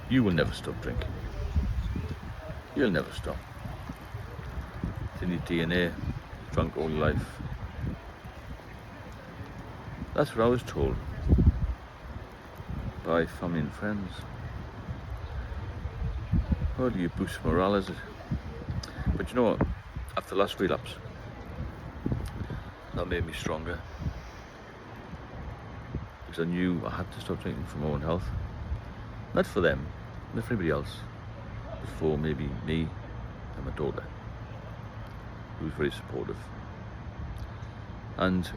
You will never stop drinking. You'll never stop. It's in your DNA, drunk all your life. That's what I was told by family and friends. How do you boost morale, is it? But you know what? After the last relapse, that made me stronger. Because I knew I had to stop drinking for my own health. Not for them, not for anybody else, but for maybe me and my daughter, who was very supportive. And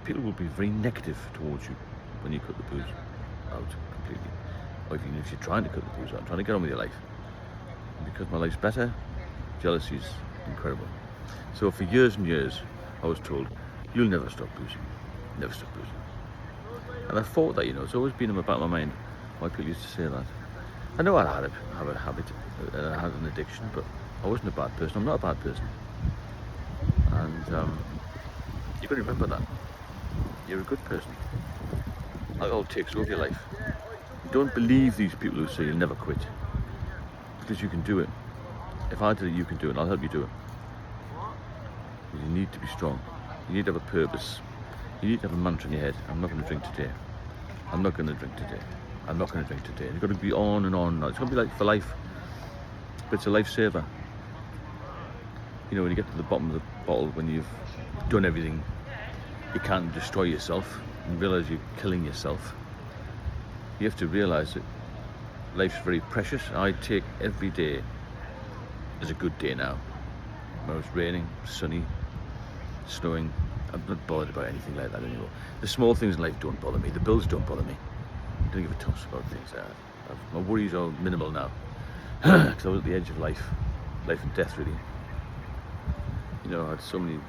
people will be very negative towards you when you cut the booze out completely. Or even if you're trying to cut the booze out, trying to get on with your life. And because my life's better, jealousy is incredible. So for years and years, I was told, you'll never stop boozing. Never stop boozing. And I thought that, it's always been in the back of my mind why people used to say that. I know I had a habit, I had an addiction, but I wasn't a bad person. I'm not a bad person. And you've got to remember that. You're a good person. Alcohol takes over your life. Don't believe these people who say you'll never quit. Because you can do it. If I did it, you can do it. I'll help you do it. But you need to be strong. You need to have a purpose. You need to have a mantra in your head. I'm not going to drink today. I'm not going to drink today. I'm not going to drink today. You've got to be on and on. It's going to be like for life. But it's a lifesaver. When you get to the bottom of the bottle, when you've done everything, you can't destroy yourself and realise you're killing yourself. You have to realise that life's very precious. I take every day as a good day now. When it's raining, sunny, snowing, I'm not bothered about anything like that anymore. The small things in life don't bother me. The bills don't bother me. I don't give a toss about things. My worries are minimal now. Because I was at the edge of life and death really. I had so many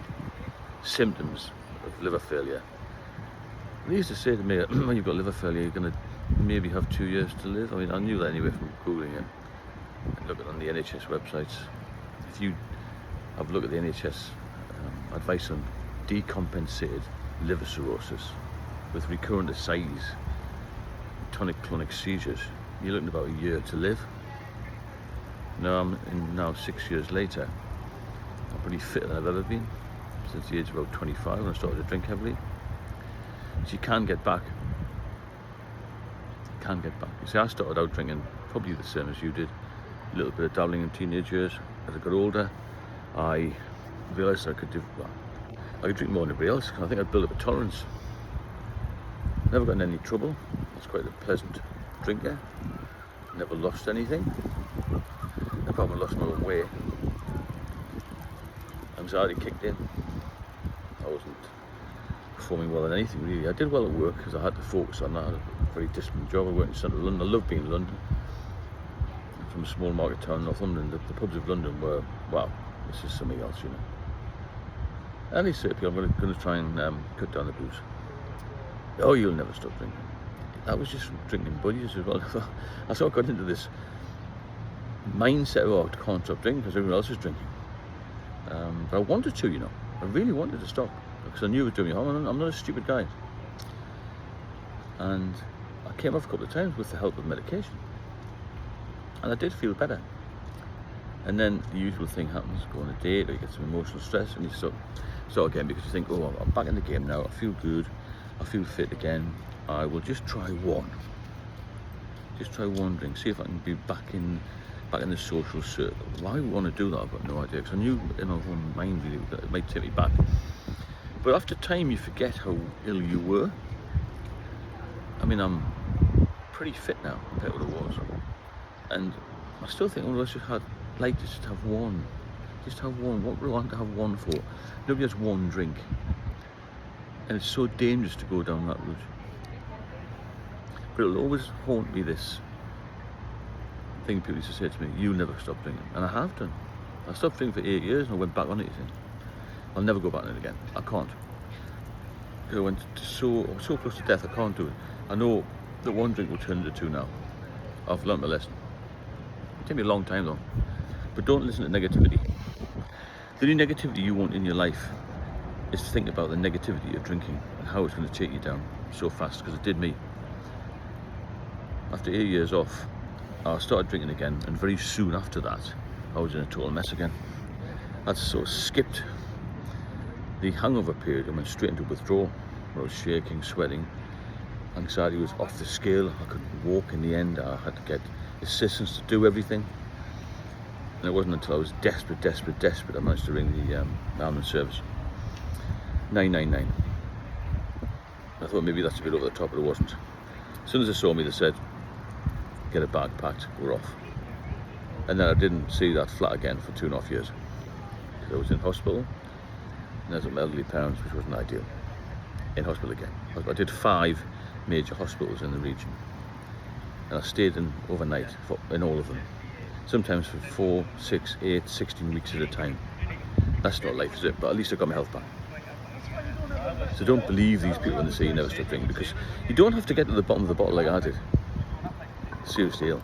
symptoms of liver failure. They used to say to me, when you've got liver failure, you're going to maybe have 2 years to live. I mean, I knew that anyway from Googling it and looking on the NHS websites. If you have a look at the NHS advice on decompensated liver cirrhosis with recurrent ascites, tonic-clonic seizures, you're looking at about a year to live. Now 6 years later, I'm pretty fitter than I've ever been since the age of about 25 when I started to drink heavily. So you can get back. You see, I started out drinking probably the same as you did. A little bit of dabbling in teenage years. As I got older, I realised I could drink more than everybody else. I think I built up a tolerance. Never got in any trouble. I was quite a pleasant drinker. Never lost anything. I probably lost my own way. Anxiety kicked in. I wasn't performing well in anything really. I did well at work because I had to focus on that. I had a very disciplined job. I worked in central London. I love being in London. From a small market town, North London, the pubs of London were, wow, this is something else, And they say to people, I'm going to try and cut down the booze. Oh, you'll never stop drinking. That was just from drinking buddies as well. I sort of got into this mindset of, I can't stop drinking because everyone else is drinking. But I wanted to, I really wanted to stop because I knew it was doing me harm. I'm not a stupid guy. And I came off a couple of times with the help of medication. And I did feel better. And then the usual thing happens, go on a date or you get some emotional stress and you start again because you think, oh, I'm back in the game now, I feel good, I feel fit again, I will just try one. Just try one drink, see if I can be back in the social circle. Why I want to do that, I've got no idea, because I knew in my own mind really that it might take me back. But after time you forget how ill you were. I mean, I'm pretty fit now compared to what I was. And I still think, I should like to just have one. Just have one. What would I want to have one for? Nobody has one drink. And it's so dangerous to go down that route. But it'll always haunt me, this thing people used to say to me, you'll never stop drinking. And I have done. I stopped drinking for 8 years and I went back on it, you see. I'll never go back on it again. I can't. I went so close to death, I can't do it. I know that one drink will turn into two now. I've learnt my lesson. It'll take me a long time though. But don't listen to negativity. The only negativity you want in your life is to think about the negativity of drinking and how it's going to take you down so fast, because it did me. After 8 years off, I started drinking again, and very soon after that, I was in a total mess again. I'd sort of skipped the hangover period and went straight into withdrawal, where I was shaking, sweating. Anxiety was off the scale. I couldn't walk in the end. I had to get assistance to do everything. And it wasn't until I was desperate, I managed to ring the ambulance service. 999. I thought maybe that's a bit over the top, but it wasn't. As soon as they saw me, they said, get a bag packed, we're off. And then I didn't see that flat again for 2.5 years. So I was in hospital, and as my elderly parents, which wasn't ideal. In hospital again. I did 5 major hospitals in the region, and I stayed in overnight in all of them, sometimes for 4, 6, 8, 16 weeks at a time. That's not life, is it? But at least I got my health back. So don't believe these people when they say you never stop drinking, because you don't have to get to the bottom of the bottle like I did. Seriously ill.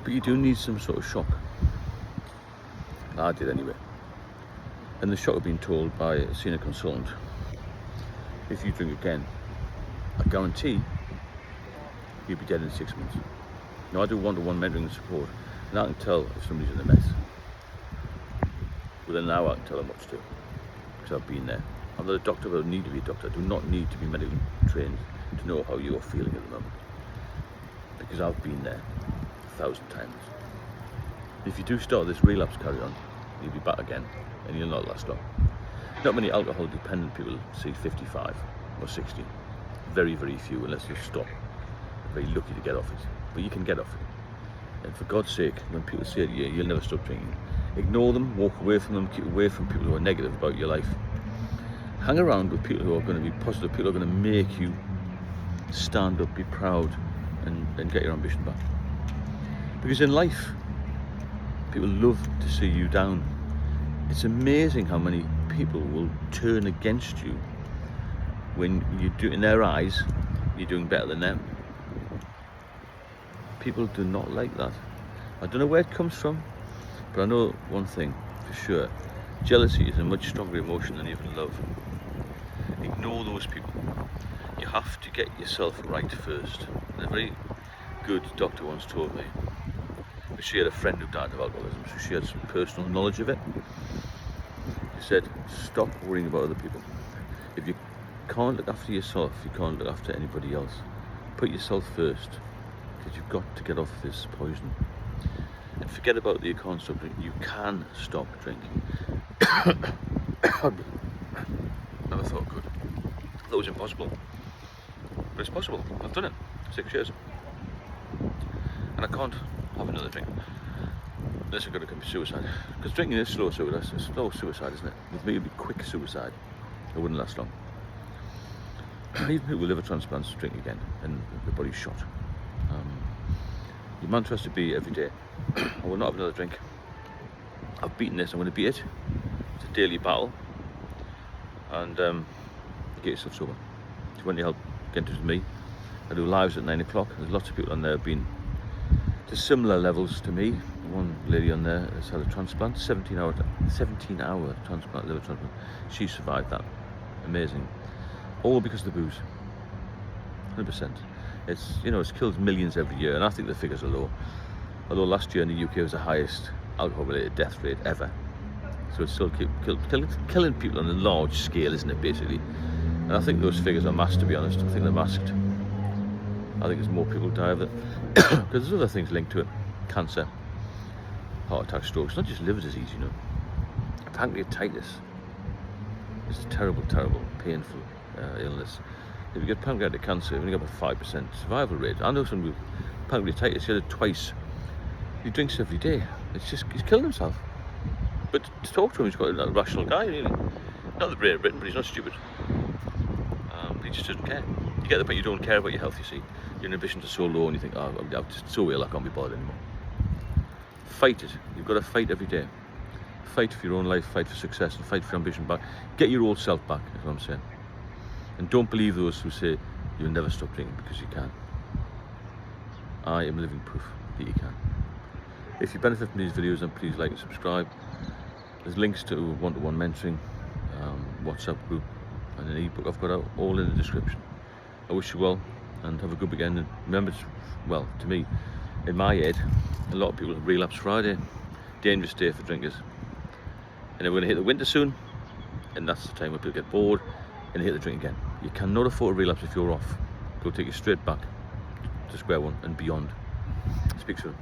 But you do need some sort of shock. I did anyway. And the shock of being told by a senior consultant, if you drink again, I guarantee you'll be dead in 6 months. Now I do one-to-one mentoring and support, and I can tell if somebody's in a mess. Within an hour I can tell them what to do, because I've been there. I'm not a doctor, but I don't need to be a doctor. I do not need to be medically trained to know how you're feeling at the moment, because I've been there 1,000 times. If you do start this relapse carry on, you'll be back again, and you'll not last long. Not many alcohol dependent people see 55 or 60. Very, very few, unless they stop. Very lucky to get off it, but you can get off it. And for God's sake, when people say to you, you'll never stop drinking, ignore them, walk away from them, keep away from people who are negative about your life. Hang around with people who are going to be positive, people who are going to make you stand up, be proud, and get your ambition back. Because in life, people love to see you down. It's amazing how many people will turn against you when you do, in their eyes, you're doing better than them. People do not like that. I don't know where it comes from, but I know one thing for sure. Jealousy is a much stronger emotion than even love. Ignore those people. You have to get yourself right first. And a very good doctor once told me, she had a friend who died of alcoholism, so she had some personal knowledge of it. He said, stop worrying about other people. If you can't look after yourself, you can't look after anybody else. Put yourself first, because you've got to get off this poison. And forget about the you can't stop drinking. You can stop drinking. Never thought I could. I thought it was impossible. But it's possible. I've done it. 6 years. And I can't have another drink unless I'm going to commit suicide. Because drinking is slow suicide. It's slow suicide, isn't it? With me, it would be quick suicide. It wouldn't last long. Even people with liver transplants drink again, and the body's shot. Your mantra has to be every day, I will not have another drink. I've beaten this, I'm going to beat it. It's a daily battle. And get yourself sober. If you want any help, get in touch with me. I do lives at 9 o'clock. There's lots of people on there who've been to similar levels to me. One lady on there has had a transplant, 17-hour transplant, liver transplant. She survived that. Amazing. All because of the booze. 100%. It's, you know, it's killed millions every year, and I think the figures are low. Although last year in the UK was the highest alcohol-related death rate ever. So it's still killing people on a large scale, isn't it, basically? And I think those figures are masked, to be honest. I think they're masked. I think there's more people die of it. Because there's other things linked to it. Cancer, heart attack, strokes. It's not just liver disease, you know. Pancreatitis. It's a terrible, terrible, painful illness. If you get pancreatic cancer, you've only got about 5% survival rate. I know someone with pancreatitis, he had it twice. He drinks every day. It's just, he's killing himself. But to talk to him, he's quite a rational guy, really. Not the brain of Britain, but he's not stupid. He just doesn't care. You get the point, you don't care about your health, you see. Your inhibitions are so low and you think, oh, I'm just so ill, I can't be bothered anymore. Fight it. You've got to fight every day. Fight for your own life, fight for success, and fight for your ambition back. Get your old self back, is what I'm saying. And don't believe those who say you'll never stop drinking, because you can. I am living proof that you can. If you benefit from these videos, then please like and subscribe. There's links to one-to-one mentoring, WhatsApp group, and an ebook I've got out, all in the description. I wish you well. and have a good weekend. And remember, well, to me, in my head, a lot of people have relapse Friday. Dangerous day for drinkers. And then we're going to hit the winter soon, and that's the time where people get bored and hit the drink again. You cannot afford a relapse if you're off. It'll take you straight back to square one and beyond. Speak soon.